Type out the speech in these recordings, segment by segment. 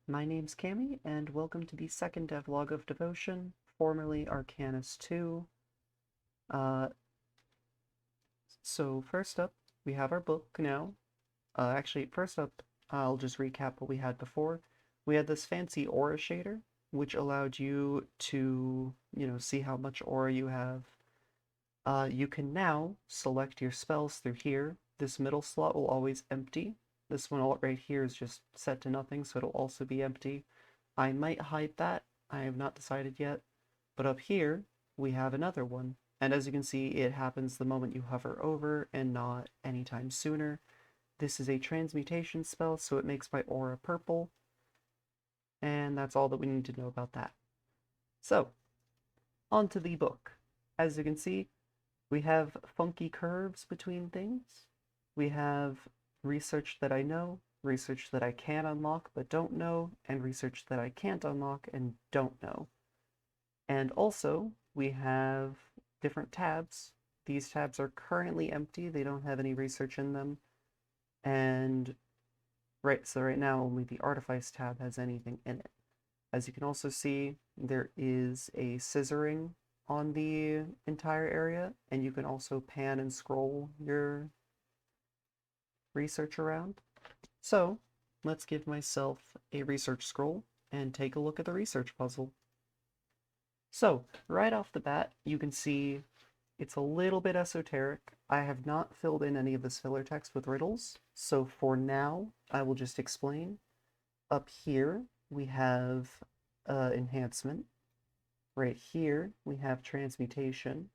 My name's Cami, and welcome to the second devlog of Devotion, formerly Arcanus 2. Uh, so first up, we have our book now. Actually, first up, I'll just recap what we had before. We had this fancy aura shader, which allowed you to, see how much aura you have. You can now select your spells through here. This middle slot will always empty. This one right here is just set to nothing, so it'll also be empty. I might hide that. I have not decided yet. But up here, we have another one. And as you can see, it happens the moment you hover over and not anytime sooner. This is a transmutation spell, so it makes my aura purple. And that's all that we need to know about that. So, onto the book. As you can see, we have funky curves between things. We have research that I know, research that I can unlock but don't know, and research that I can't unlock and don't know. And also, we have different tabs. These tabs are currently empty, they don't have any research in them. And so right now only the Artifice tab has anything in it. As you can also see, there is a scissoring on the entire area, and you can also pan and scroll your research around. So let's give myself a research scroll and take a look at the research puzzle. So right off the bat, you can see it's a little bit esoteric. I have not filled in any of this filler text with riddles, so for now, I will just explain. Up here, we have enhancement. Right here, we have transmutation.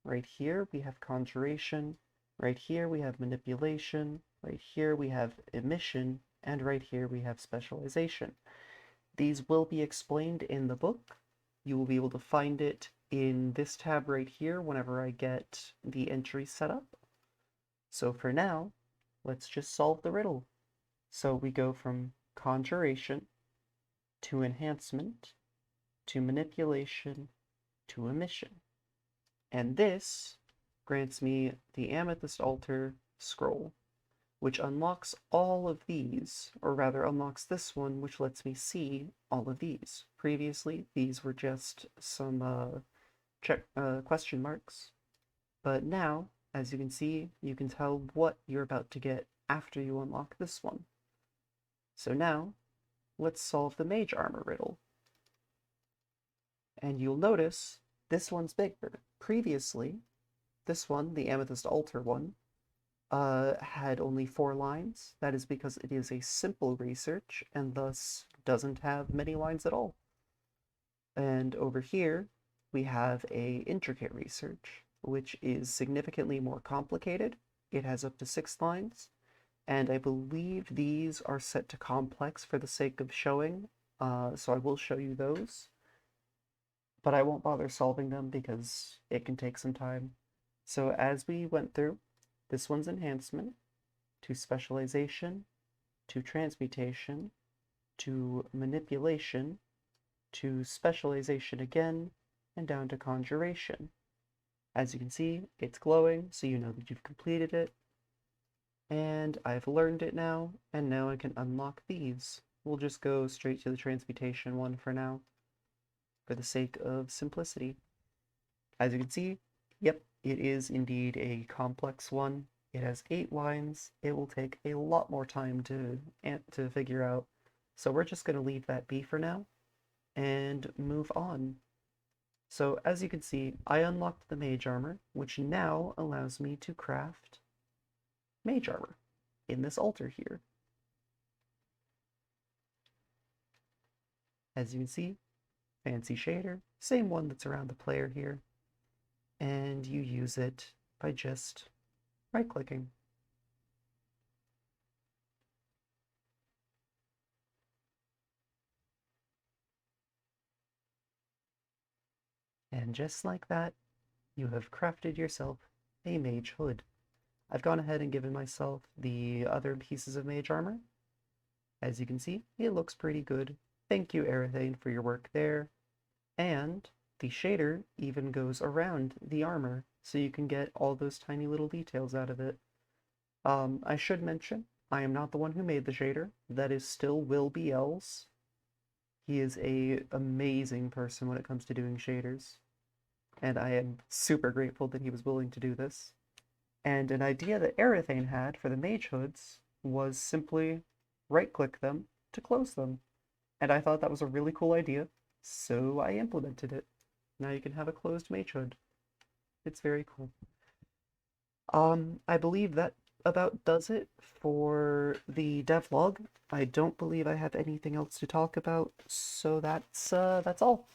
Right here, we have conjuration. Right here, we have manipulation. Right here, we have emission. And right here, we have specialization. These will be explained in the book. You will be able to find it in this tab right here whenever I get the entry set up. So for now, let's just solve the riddle. So we go from conjuration to enhancement to manipulation to emission. And this grants me the Amethyst Altar scroll, which unlocks all of these, or rather unlocks this one, which lets me see all of these. Previously, these were just some question marks, but now, as you can see, you can tell what you're about to get after you unlock this one. So now, let's solve the Mage Armor riddle. And you'll notice this one's bigger. Previously, this one, the Amethyst Altar one, had only 4 lines. That is because it is a simple research and thus doesn't have many lines at all. And over here, we have a intricate research, which is significantly more complicated. It has up to 6 lines, and I believe these are set to complex for the sake of showing, so I will show you those. But I won't bother solving them because it can take some time. So as we went through, this one's enhancement, to specialization, to transmutation, to manipulation, to specialization again, and down to conjuration. As you can see, it's glowing, so you know that you've completed it. And I've learned it now, and now I can unlock these. We'll just go straight to the transmutation one for now, for the sake of simplicity. As you can see, yep, it is indeed a complex one. It has 8 lines. It will take a lot more time to figure out. So we're just going to leave that be for now and move on. So as you can see, I unlocked the Mage Armor, which now allows me to craft Mage Armor in this altar here. As you can see, fancy shader, same one that's around the player here. And you use it by just right-clicking. And just like that, you have crafted yourself a mage hood. I've gone ahead and given myself the other pieces of mage armor. As you can see, it looks pretty good. Thank you, Arathain, for your work there. And the shader even goes around the armor, so you can get all those tiny little details out of it. I should mention, I am not the one who made the shader. That is still Will BL's. He is a amazing person when it comes to doing shaders, and I am super grateful that he was willing to do this. And an idea that Arathain had for the mage hoods was simply right-click them to close them. And I thought that was a really cool idea, so I implemented it. Now you can have a closed mage hood. It's very cool. I believe that about does it for the devlog. I don't believe I have anything else to talk about, so that's all.